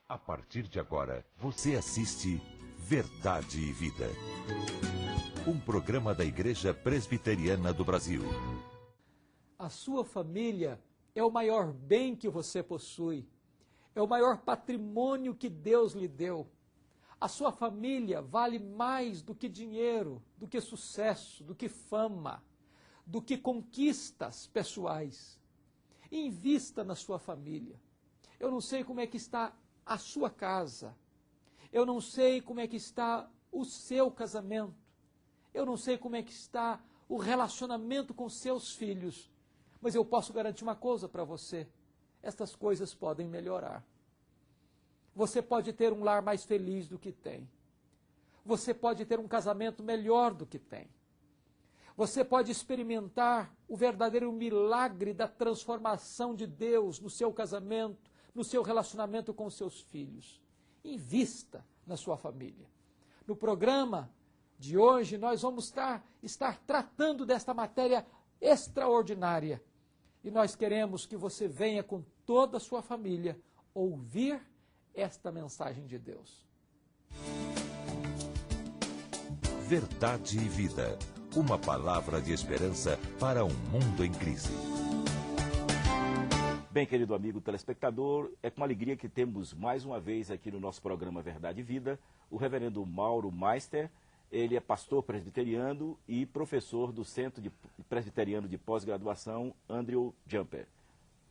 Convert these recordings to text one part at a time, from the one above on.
A partir de agora, você assiste Verdade e Vida. Um programa da Igreja Presbiteriana do Brasil. A sua família é o maior bem que você possui. É o maior patrimônio que Deus lhe deu. A sua família vale mais do que dinheiro, do que sucesso, do que fama, do que conquistas pessoais. Invista na sua família. Eu não sei como é que está a sua casa. Eu não sei como é que está o seu casamento. Eu não sei como é que está o relacionamento com seus filhos. Mas eu posso garantir uma coisa para você. Estas coisas podem melhorar. Você pode ter um lar mais feliz do que tem. Você pode ter um casamento melhor do que tem. Você pode experimentar o verdadeiro milagre da transformação de Deus no seu casamento, no seu relacionamento com seus filhos. Invista na sua família. No programa de hoje, nós vamos estar tratando desta matéria extraordinária. E nós queremos que você venha com toda a sua família ouvir esta mensagem de Deus. Verdade e Vida. Uma palavra de esperança para um mundo em crise. Bem, querido amigo telespectador, é com alegria que temos mais uma vez aqui no nosso programa Verdade e Vida o reverendo Mauro Meister. Ele é pastor presbiteriano e professor do Centro Presbiteriano de Pós-Graduação Andrew Jumper.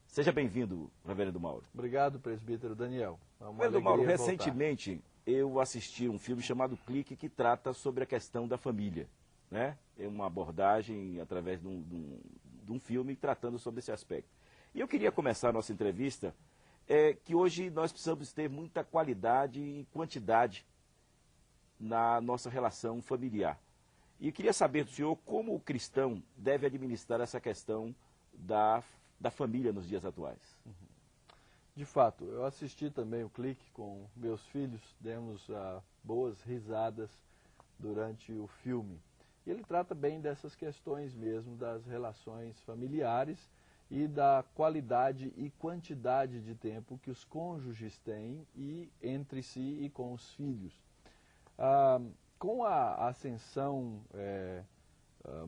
Seja bem-vindo, reverendo Mauro. Obrigado, presbítero Daniel. Reverendo Mauro, recentemente eu assisti um filme chamado Clique, que trata sobre a questão da família, né? É uma abordagem através de um filme tratando sobre esse aspecto. E eu queria começar a nossa entrevista, que hoje nós precisamos ter muita qualidade e quantidade na nossa relação familiar. E eu queria saber do senhor como o cristão deve administrar essa questão da família nos dias atuais. De fato, eu assisti também o Clique com meus filhos, demos boas risadas durante o filme. E ele trata bem dessas questões mesmo, das relações familiares e da qualidade e quantidade de tempo que os cônjuges têm entre si e com os filhos. Com a ascensão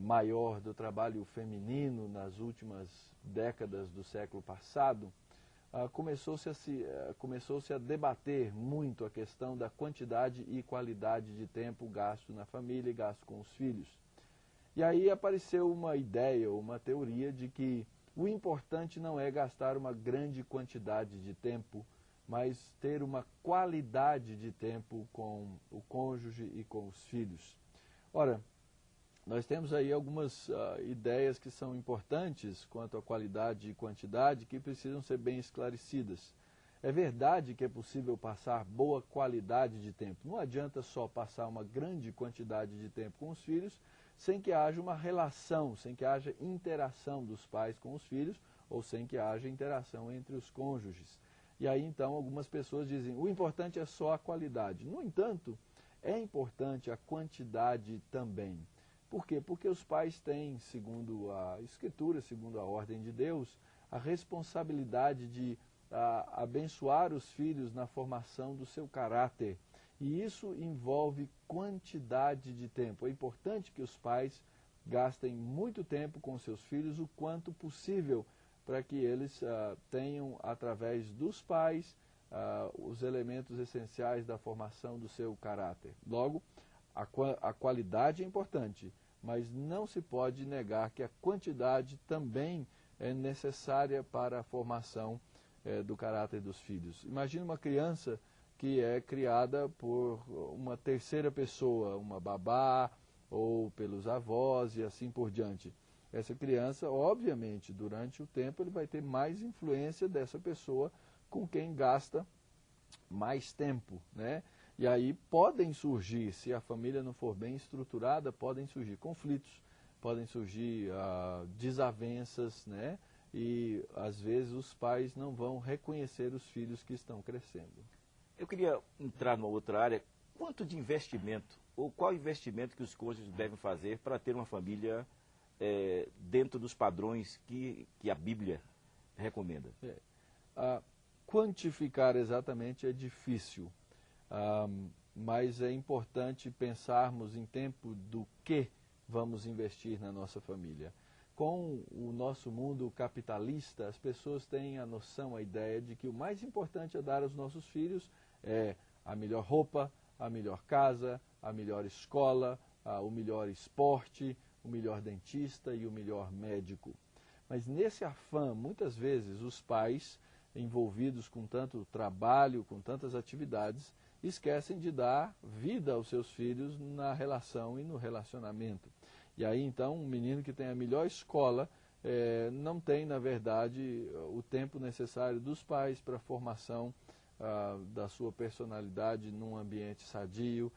maior do trabalho feminino nas últimas décadas do século passado, começou-se a debater muito a questão da quantidade e qualidade de tempo gasto na família e gasto com os filhos. E aí apareceu uma ideia, uma teoria de que o importante não é gastar uma grande quantidade de tempo, mas ter uma qualidade de tempo com o cônjuge e com os filhos. Ora, nós temos aí algumas ideias que são importantes quanto à qualidade e quantidade que precisam ser bem esclarecidas. É verdade que é possível passar boa qualidade de tempo. Não adianta só passar uma grande quantidade de tempo com os filhos sem que haja uma relação, sem que haja interação dos pais com os filhos ou sem que haja interação entre os cônjuges. E aí então algumas pessoas dizem, o importante é só a qualidade. No entanto, é importante a quantidade também. Por quê? Porque os pais têm, segundo a Escritura, segundo a ordem de Deus, a responsabilidade de abençoar os filhos na formação do seu caráter. E isso envolve quantidade de tempo. É importante que os pais gastem muito tempo com seus filhos, o quanto possível, para que eles tenham, através dos pais, os elementos essenciais da formação do seu caráter. Logo, a qualidade é importante, mas não se pode negar que a quantidade também é necessária para a formação do caráter dos filhos. Imagine uma criança que é criada por uma terceira pessoa, uma babá ou pelos avós e assim por diante. Essa criança, obviamente, durante o tempo, ele vai ter mais influência dessa pessoa com quem gasta mais tempo, né? E aí podem surgir, se a família não for bem estruturada, podem surgir conflitos, podem surgir desavenças, né? E às vezes os pais não vão reconhecer os filhos que estão crescendo. Eu queria entrar numa outra área. Quanto de investimento, ou qual investimento que os cônjuges devem fazer para ter uma família dentro dos padrões que a Bíblia recomenda? quantificar exatamente é difícil, mas é importante pensarmos em tempo do que vamos investir na nossa família. Com o nosso mundo capitalista, as pessoas têm a noção, a ideia de que o mais importante a dar aos nossos filhos é a melhor roupa, a melhor casa, a melhor escola, o melhor esporte, o melhor dentista e o melhor médico. Mas nesse afã, muitas vezes, os pais, envolvidos com tanto trabalho, com tantas atividades, esquecem de dar vida aos seus filhos na relação e no relacionamento. E aí, então, um menino que tem a melhor escola não tem, na verdade, o tempo necessário dos pais para a formação da sua personalidade num ambiente sadio,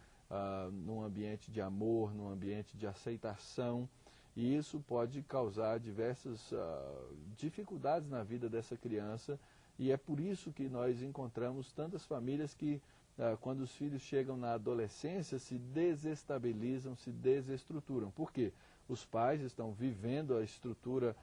num ambiente de amor, num ambiente de aceitação. E isso pode causar diversas dificuldades na vida dessa criança. E é por isso que nós encontramos tantas famílias que, quando os filhos chegam na adolescência, se desestabilizam, se desestruturam. Por quê? Os pais estão vivendo a estrutura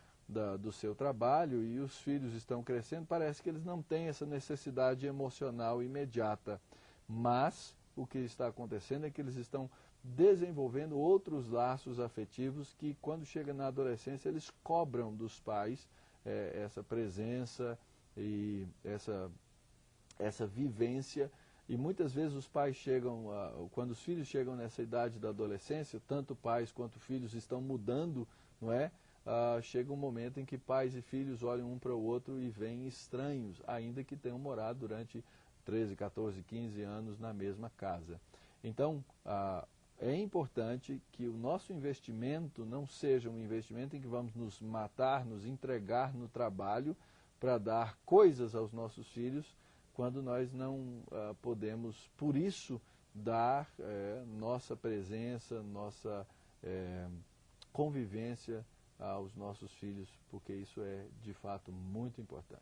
do seu trabalho e os filhos estão crescendo. Parece que eles não têm essa necessidade emocional imediata. Mas o que está acontecendo é que eles estão desenvolvendo outros laços afetivos que, quando chega na adolescência, eles cobram dos pais essa presença e essa vivência. E muitas vezes os pais chegam, quando os filhos chegam nessa idade da adolescência, tanto pais quanto filhos estão mudando, não é? Chega um momento em que pais e filhos olham um para o outro e veem estranhos, ainda que tenham morado durante 13, 14, 15 anos na mesma casa. Então, é importante que o nosso investimento não seja um investimento em que vamos nos matar, nos entregar no trabalho para dar coisas aos nossos filhos, quando nós não podemos, por isso, dar nossa presença, nossa convivência aos nossos filhos, porque isso é, de fato, muito importante.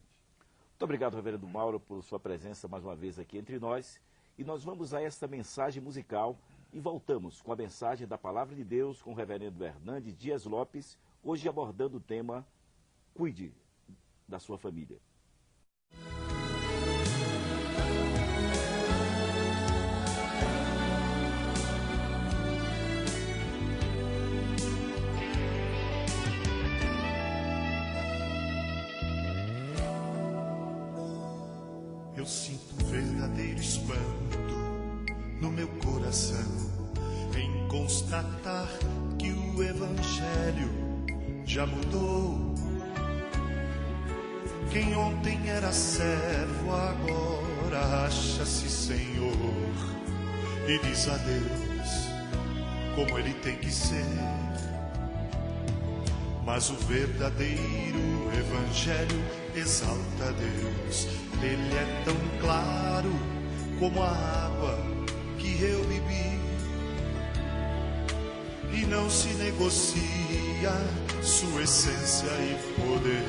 Muito obrigado, reverendo Mauro, por sua presença mais uma vez aqui entre nós. E nós vamos a esta mensagem musical e voltamos com a mensagem da Palavra de Deus com o reverendo Hernandes Dias Lopes, hoje abordando o tema Cuide da sua família. Eu sinto um verdadeiro espanto no meu coração em constatar que o Evangelho já mudou. Quem ontem era servo agora acha-se Senhor e diz a Deus como ele tem que ser. Mas o verdadeiro Evangelho exalta a Deus. Ele é tão claro como a água que eu bebi, e não se negocia sua essência e poder.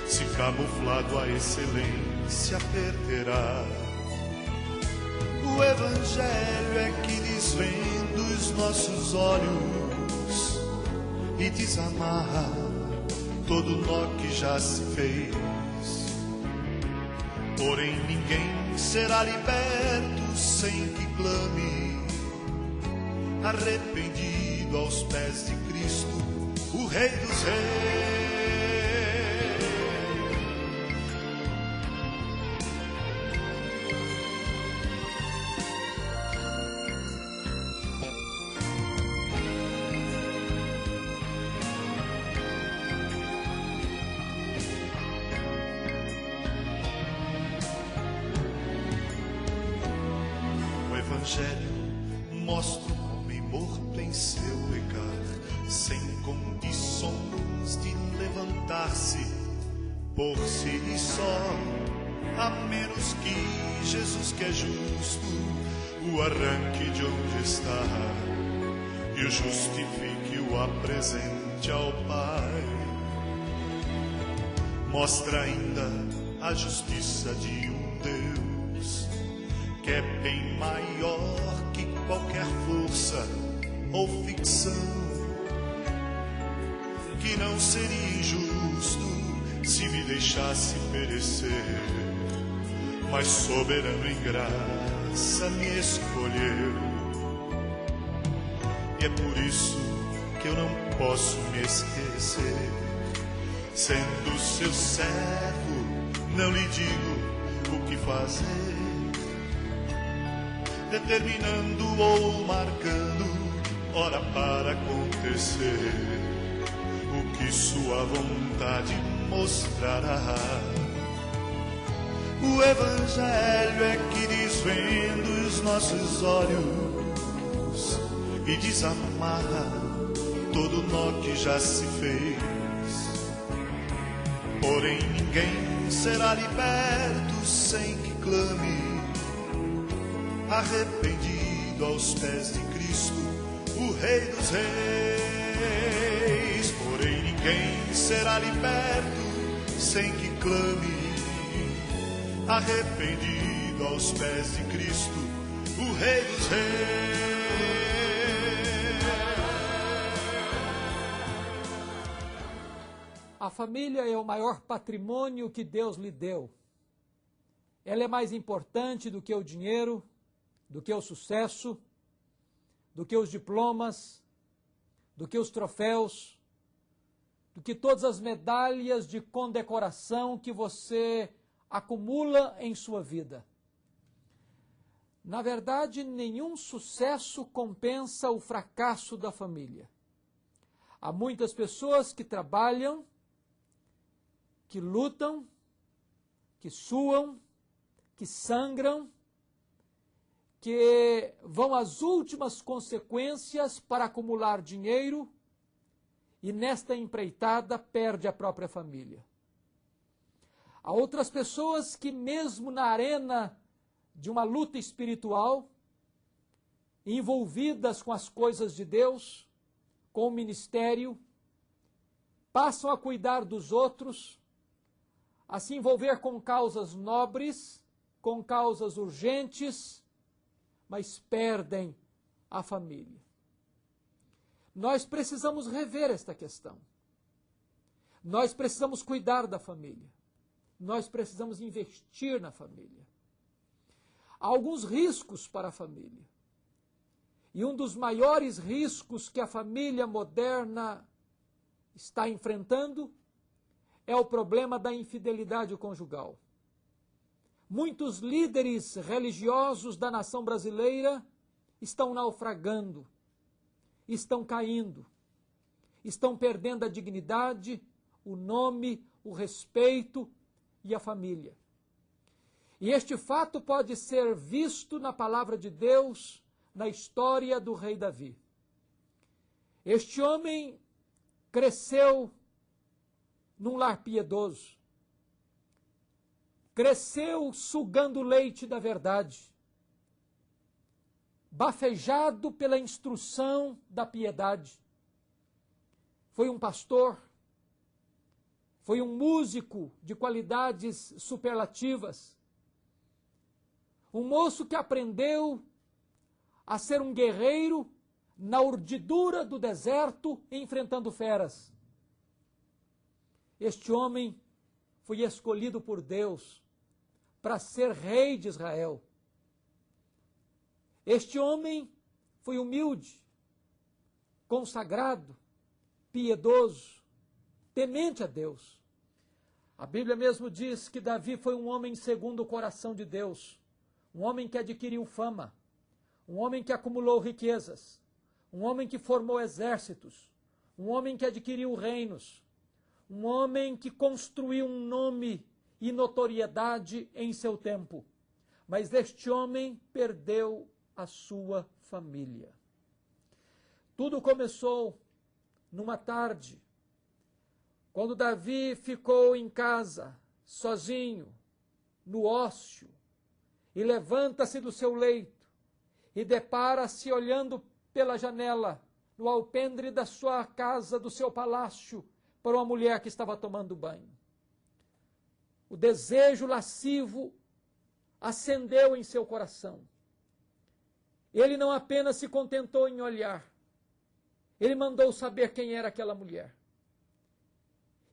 Se camuflado a excelência perderá. O Evangelho é que desvenda os nossos olhos e desamarra todo nó que já se fez. Porém ninguém será liberto sem que clame, arrependido aos pés de Cristo, o Rei dos Reis. Evangelho mostra um homem morto em seu pecar, sem condições de levantar-se por si só, a menos que Jesus, que é justo, o arranque de onde está e o justifique, o apresente ao Pai. Mostra ainda a justiça de um Deus que é bem maior que qualquer força ou ficção, que não seria injusto se me deixasse perecer, mas soberano em graça me escolheu. E é por isso que eu não posso me esquecer. Sendo seu servo, não lhe digo o que fazer, determinando ou marcando hora para acontecer o que sua vontade mostrará. O Evangelho é que desvenda os nossos olhos e desamarra todo nó que já se fez. Porém ninguém será liberto sem que clame, arrependido aos pés de Cristo, o Rei dos Reis. Porém ninguém será liberto sem que clame, arrependido aos pés de Cristo, o Rei dos Reis. A família é o maior patrimônio que Deus lhe deu. Ela é mais importante do que o dinheiro, do que o sucesso, do que os diplomas, do que os troféus, do que todas as medalhas de condecoração que você acumula em sua vida. Na verdade, nenhum sucesso compensa o fracasso da família. Há muitas pessoas que trabalham, que lutam, que suam, que sangram, que vão às últimas consequências para acumular dinheiro e nesta empreitada perde a própria família. Há outras pessoas que mesmo na arena de uma luta espiritual, envolvidas com as coisas de Deus, com o ministério, passam a cuidar dos outros, a se envolver com causas nobres, com causas urgentes, mas perdem a família. Nós precisamos rever esta questão. Nós precisamos cuidar da família. Nós precisamos investir na família. Há alguns riscos para a família. E um dos maiores riscos que a família moderna está enfrentando é o problema da infidelidade conjugal. Muitos líderes religiosos da nação brasileira estão naufragando, estão caindo, estão perdendo a dignidade, o nome, o respeito e a família. E este fato pode ser visto na palavra de Deus, na história do rei Davi. Este homem cresceu num lar piedoso, cresceu sugando o leite da verdade, bafejado pela instrução da piedade. Foi um pastor, foi um músico de qualidades superlativas, um moço que aprendeu a ser um guerreiro na urdidura do deserto, enfrentando feras. Este homem foi escolhido por Deus para ser rei de Israel. Este homem foi humilde, consagrado, piedoso, temente a Deus. A Bíblia mesmo diz que Davi foi um homem segundo o coração de Deus, um homem que adquiriu fama, um homem que acumulou riquezas, um homem que formou exércitos, um homem que adquiriu reinos, um homem que construiu um nome e notoriedade em seu tempo. Mas este homem perdeu a sua família. Tudo começou numa tarde, quando Davi ficou em casa, sozinho, no ócio, e levanta-se do seu leito e depara-se olhando pela janela, no alpendre da sua casa, do seu palácio, para uma mulher que estava tomando banho. O desejo lascivo acendeu em seu coração. Ele não apenas se contentou em olhar, ele mandou saber quem era aquela mulher.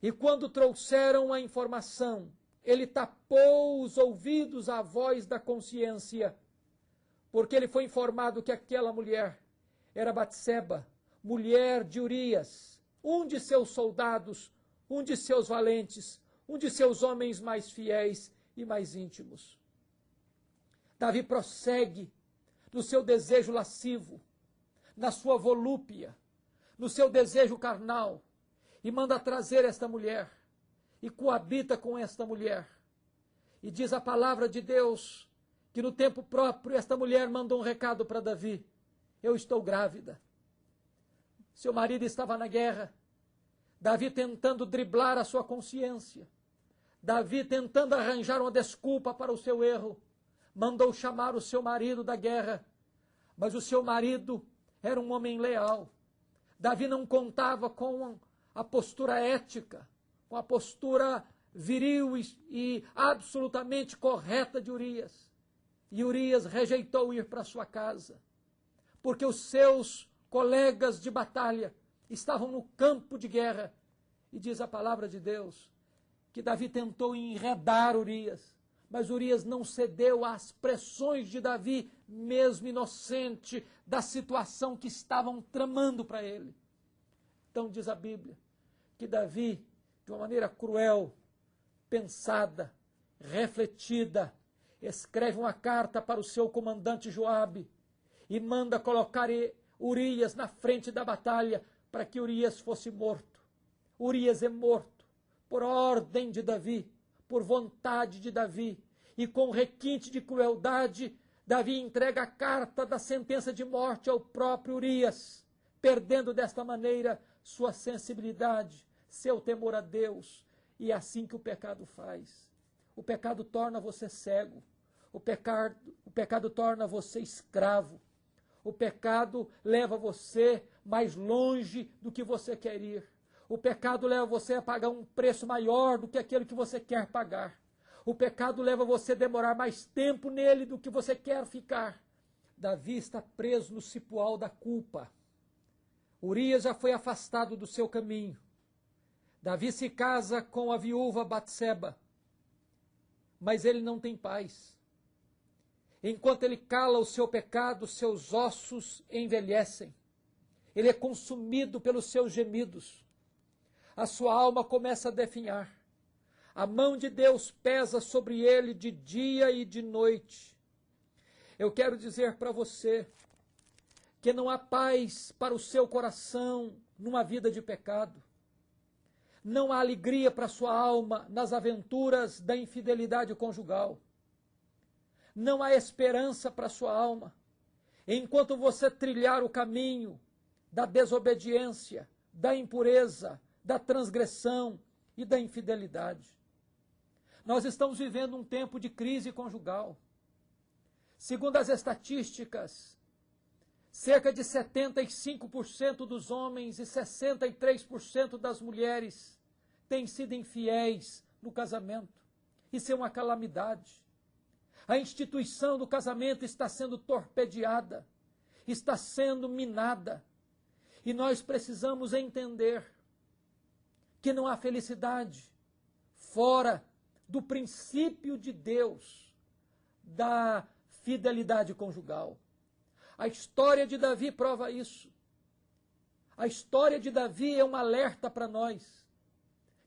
E quando trouxeram a informação, ele tapou os ouvidos à voz da consciência, porque ele foi informado que aquela mulher era Batseba, mulher de Urias, um de seus soldados, um de seus valentes, um de seus homens mais fiéis e mais íntimos. Davi prossegue no seu desejo lascivo, na sua volúpia, no seu desejo carnal, e manda trazer esta mulher, e coabita com esta mulher. E diz a palavra de Deus que no tempo próprio esta mulher manda um recado para Davi: eu estou grávida. Seu marido estava na guerra, Davi tentando driblar a sua consciência, Davi tentando arranjar uma desculpa para o seu erro, mandou chamar o seu marido da guerra, mas o seu marido era um homem leal. Davi não contava com a postura ética, com a postura viril e absolutamente correta de Urias. E Urias rejeitou ir para sua casa, porque os seus colegas de batalha estavam no campo de guerra. E diz a palavra de Deus que Davi tentou enredar Urias, mas Urias não cedeu às pressões de Davi, mesmo inocente, da situação que estavam tramando para ele. Então diz a Bíblia que Davi, de uma maneira cruel, pensada, refletida, escreve uma carta para o seu comandante Joabe e manda colocar Urias na frente da batalha para que Urias fosse morto. Urias é morto por ordem de Davi, por vontade de Davi, e com requinte de crueldade, Davi entrega a carta da sentença de morte ao próprio Urias, perdendo desta maneira sua sensibilidade, seu temor a Deus. E é assim que o pecado faz. O pecado torna você cego, o pecado torna você escravo, o pecado leva você mais longe do que você quer ir. O pecado leva você a pagar um preço maior do que aquele que você quer pagar. O pecado leva você a demorar mais tempo nele do que você quer ficar. Davi está preso no cipoal da culpa. Urias já foi afastado do seu caminho. Davi se casa com a viúva Batseba, mas ele não tem paz. Enquanto ele cala o seu pecado, seus ossos envelhecem. Ele é consumido pelos seus gemidos. A sua alma começa a definhar. A mão de Deus pesa sobre ele de dia e de noite. Eu quero dizer para você que não há paz para o seu coração numa vida de pecado. Não há alegria para a sua alma nas aventuras da infidelidade conjugal. Não há esperança para a sua alma enquanto você trilhar o caminho da desobediência, da impureza, da transgressão e da infidelidade. Nós estamos vivendo um tempo de crise conjugal. Segundo as estatísticas, cerca de 75% dos homens e 63% das mulheres têm sido infiéis no casamento. Isso é uma calamidade. A instituição do casamento está sendo torpedeada, está sendo minada. E nós precisamos entender que não há felicidade fora do princípio de Deus da fidelidade conjugal. A história de Davi prova isso. A história de Davi é um alerta para nós,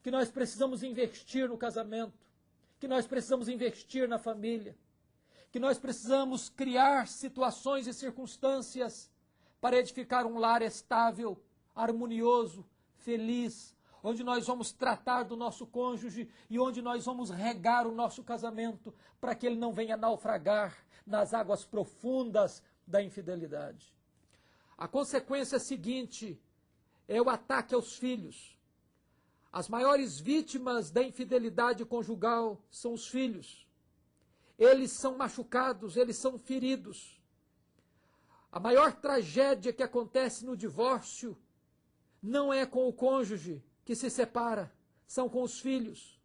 que nós precisamos investir no casamento, que nós precisamos investir na família, que nós precisamos criar situações e circunstâncias para edificar um lar estável, harmonioso, feliz, onde nós vamos tratar do nosso cônjuge e onde nós vamos regar o nosso casamento para que ele não venha naufragar nas águas profundas da infidelidade. A consequência seguinte é o ataque aos filhos. As maiores vítimas da infidelidade conjugal são os filhos. Eles são machucados, eles são feridos. A maior tragédia que acontece no divórcio não é com o cônjuge que se separa, são com os filhos.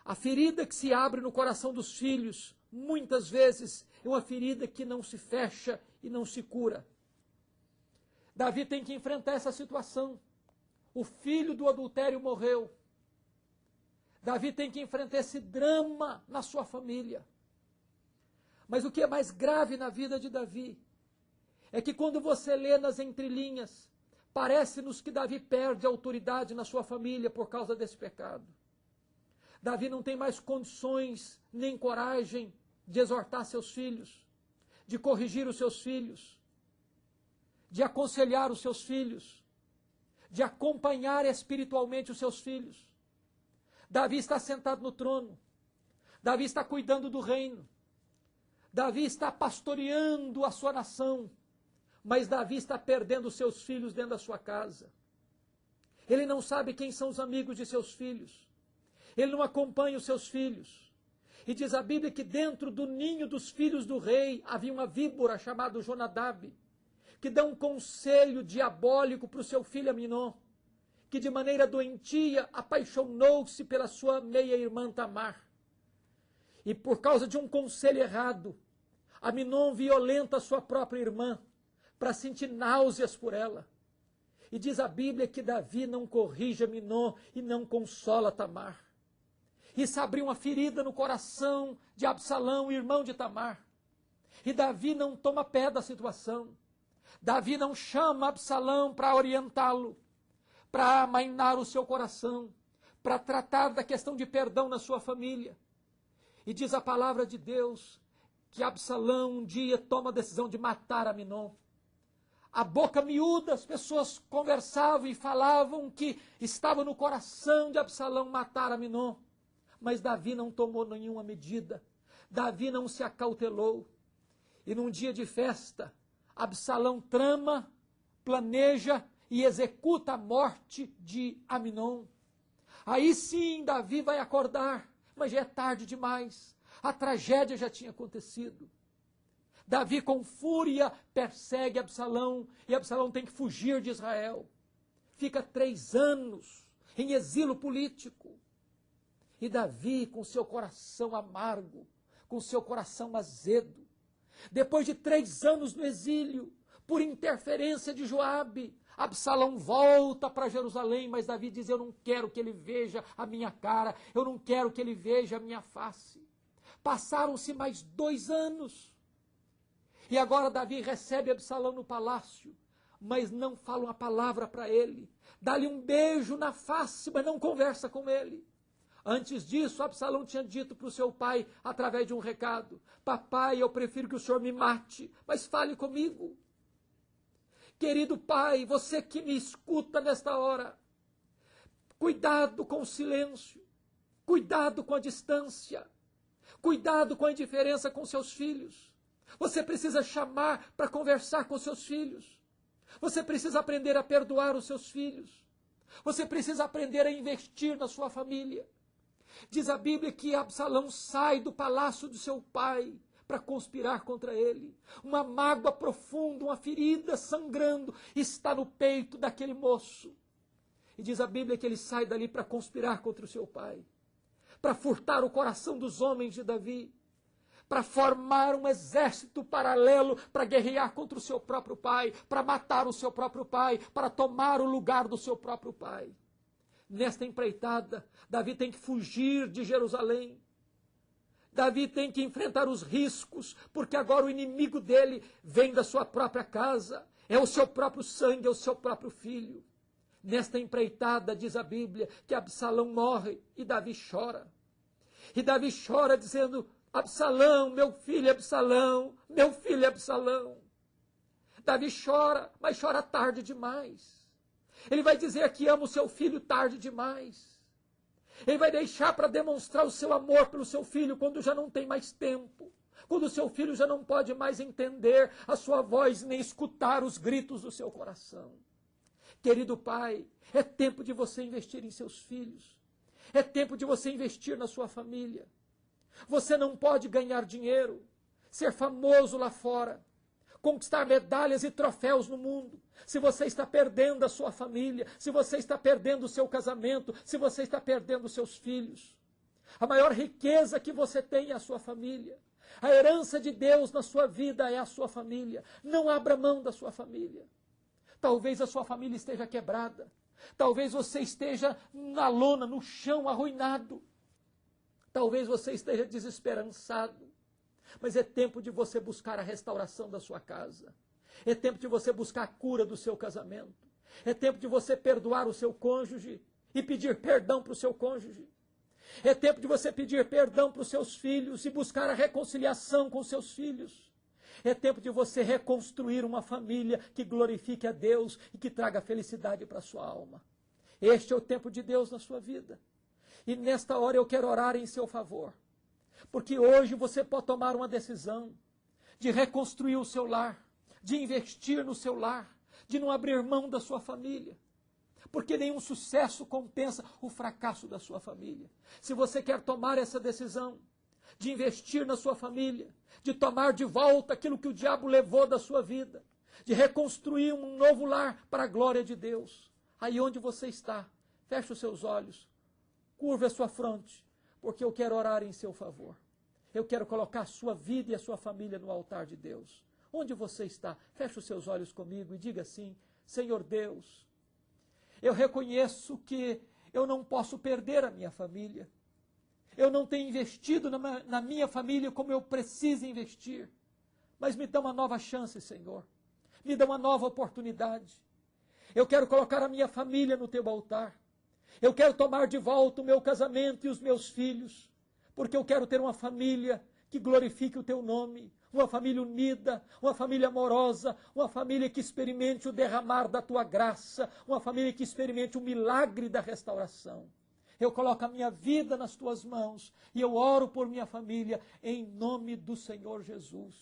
A ferida que se abre no coração dos filhos, muitas vezes, é uma ferida que não se fecha e não se cura. Davi tem que enfrentar essa situação. o filho do adultério morreu. Davi tem que enfrentar esse drama na sua família. Mas o que é mais grave na vida de Davi é que quando você lê nas entrelinhas, parece-nos que Davi perde a autoridade na sua família por causa desse pecado. Davi não tem mais condições nem coragem de exortar seus filhos, de corrigir os seus filhos, de aconselhar os seus filhos, de acompanhar espiritualmente os seus filhos. Davi está sentado no trono. Davi está cuidando do reino. Davi está pastoreando a sua nação. Mas Davi está perdendo os seus filhos dentro da sua casa. Ele não sabe quem são os amigos de seus filhos. Ele não acompanha os seus filhos. E diz a Bíblia que dentro do ninho dos filhos do rei havia uma víbora chamada Jonadab, que dá um conselho diabólico para o seu filho Aminon, que de maneira doentia apaixonou-se pela sua meia-irmã Tamar. E por causa de um conselho errado, Aminon violenta a sua própria irmã para sentir náuseas por ela. E diz a Bíblia que Davi não corrige Aminon e não consola Tamar. Isso abriu uma ferida no coração de Absalão, irmão de Tamar. E Davi não toma pé da situação. Davi não chama Absalão para orientá-lo, para amainar o seu coração, para tratar da questão de perdão na sua família. E diz a palavra de Deus que Absalão um dia toma a decisão de matar Aminon. A boca miúda, as pessoas conversavam e falavam que estava no coração de Absalão matar Aminon. Mas Davi não tomou nenhuma medida. Davi não se acautelou. E num dia de festa, Absalão trama, planeja e executa a morte de Aminon. Aí sim Davi vai acordar, mas já é tarde demais. A tragédia já tinha acontecido. Davi com fúria persegue Absalão e Absalão tem que fugir de Israel. Fica 3 anos em exílio político. E Davi com seu coração amargo, com seu coração azedo, depois de 3 anos no exílio, por interferência de Joabe, Absalão volta para Jerusalém, mas Davi diz, eu não quero que ele veja a minha cara, eu não quero que ele veja a minha face. Passaram-se mais 2 anos. E agora Davi recebe Absalão no palácio, mas não fala uma palavra para ele. Dá-lhe um beijo na face, mas não conversa com ele. Antes disso, Absalão tinha dito para o seu pai, através de um recado, papai, eu prefiro que o senhor me mate, mas fale comigo. Querido pai, você que me escuta nesta hora, cuidado com o silêncio, cuidado com a distância, cuidado com a indiferença com seus filhos. Você precisa chamar para conversar com seus filhos. Você precisa aprender a perdoar os seus filhos. Você precisa aprender a investir na sua família. Diz a Bíblia que Absalão sai do palácio do seu pai para conspirar contra ele. Uma mágoa profunda, uma ferida sangrando está no peito daquele moço. E diz a Bíblia que ele sai dali para conspirar contra o seu pai, para furtar o coração dos homens de Davi, para formar um exército paralelo para guerrear contra o seu próprio pai, para matar o seu próprio pai, para tomar o lugar do seu próprio pai. Nesta empreitada, Davi tem que fugir de Jerusalém. Davi tem que enfrentar os riscos, porque agora o inimigo dele vem da sua própria casa, é o seu próprio sangue, é o seu próprio filho. Nesta empreitada, diz a Bíblia, que Absalão morre e Davi chora. E Davi chora dizendo, Absalão, meu filho Absalão, meu filho Absalão. Davi chora, mas chora tarde demais. Ele vai dizer que ama o seu filho tarde demais. Ele vai deixar para demonstrar o seu amor pelo seu filho quando já não tem mais tempo. Quando o seu filho já não pode mais entender a sua voz, nem escutar os gritos do seu coração. Querido pai, é tempo de você investir em seus filhos. É tempo de você investir na sua família. Você não pode ganhar dinheiro, ser famoso lá fora, conquistar medalhas e troféus no mundo, se você está perdendo a sua família, se você está perdendo o seu casamento, se você está perdendo os seus filhos. A maior riqueza que você tem é a sua família. A herança de Deus na sua vida é a sua família. Não abra mão da sua família. Talvez a sua família esteja quebrada. Talvez você esteja na lona, no chão, arruinado. Talvez você esteja desesperançado. Mas é tempo de você buscar a restauração da sua casa. É tempo de você buscar a cura do seu casamento. É tempo de você perdoar o seu cônjuge e pedir perdão para o seu cônjuge. É tempo de você pedir perdão para os seus filhos e buscar a reconciliação com os seus filhos. É tempo de você reconstruir uma família que glorifique a Deus e que traga felicidade para a sua alma. Este é o tempo de Deus na sua vida. E nesta hora eu quero orar em seu favor. Porque hoje você pode tomar uma decisão de reconstruir o seu lar, de investir no seu lar, de não abrir mão da sua família. Porque nenhum sucesso compensa o fracasso da sua família. Se você quer tomar essa decisão de investir na sua família, de tomar de volta aquilo que o diabo levou da sua vida, de reconstruir um novo lar para a glória de Deus, aí onde você está, feche os seus olhos, curve a sua fronte, porque eu quero orar em seu favor. Eu quero colocar a sua vida e a sua família no altar de Deus. Onde você está, feche os seus olhos comigo e diga assim: Senhor Deus, eu reconheço que eu não posso perder a minha família. Eu não tenho investido na minha família como eu preciso investir. Mas me dá uma nova chance, Senhor. Me dá uma nova oportunidade. Eu quero colocar a minha família no teu altar. Eu quero tomar de volta o meu casamento e os meus filhos. Porque eu quero ter uma família que glorifique o teu nome. Uma família unida, uma família amorosa, uma família que experimente o derramar da tua graça, uma família que experimente o milagre da restauração. Eu coloco a minha vida nas tuas mãos e eu oro por minha família em nome do Senhor Jesus.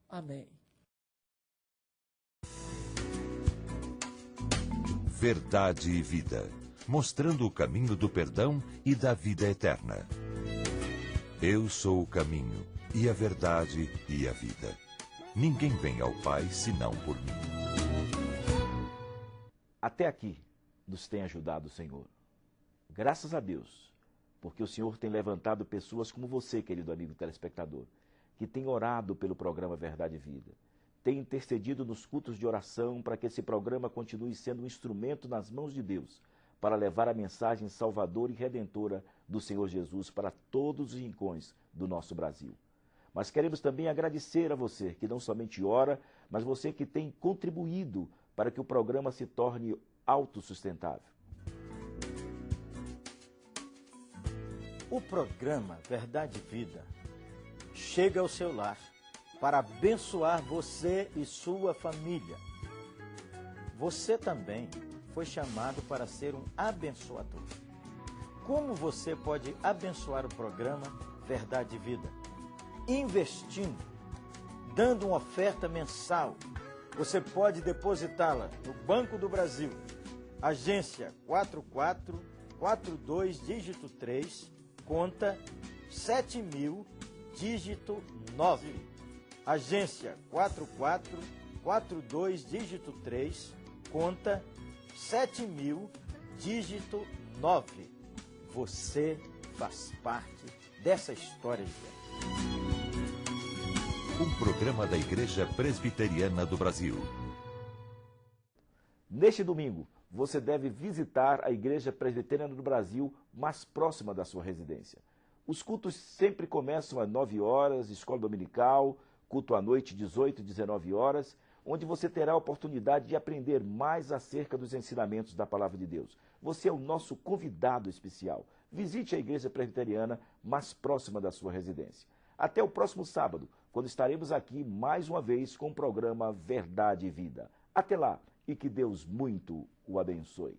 Amém. Verdade e Vida, mostrando o caminho do perdão e da vida eterna. Eu sou o caminho, e a verdade e a vida. Ninguém vem ao Pai senão por mim. Até aqui nos tem ajudado o Senhor. Graças a Deus, porque o Senhor tem levantado pessoas como você, querido amigo telespectador, que tem orado pelo programa Verdade e Vida, tem intercedido nos cultos de oração para que esse programa continue sendo um instrumento nas mãos de Deus, para levar a mensagem salvadora e redentora do Senhor Jesus para todos os rincões do nosso Brasil. Mas queremos também agradecer a você que não somente ora, mas você que tem contribuído para que o programa se torne autossustentável. O programa Verdade e Vida chega ao seu lar para abençoar você e sua família. Você também foi chamado para ser um abençoador. Como você pode abençoar o programa Verdade e Vida? Investindo, dando uma oferta mensal. Você pode depositá-la no Banco do Brasil, agência 4442, dígito 3, conta 7.000, dígito 9. Agência 4442, dígito 3, conta 7.000, dígito 9. Você faz parte dessa história de vida. Um programa da Igreja Presbiteriana do Brasil. Neste domingo, você deve visitar a Igreja Presbiteriana do Brasil mais próxima da sua residência. Os cultos sempre começam às 9 horas, escola dominical, culto à noite, 18 e 19 horas, onde você terá a oportunidade de aprender mais acerca dos ensinamentos da Palavra de Deus. Você é o nosso convidado especial. Visite a Igreja Presbiteriana mais próxima da sua residência. Até o próximo sábado, quando estaremos aqui mais uma vez com o programa Verdade e Vida. Até lá e que Deus muito o abençoe.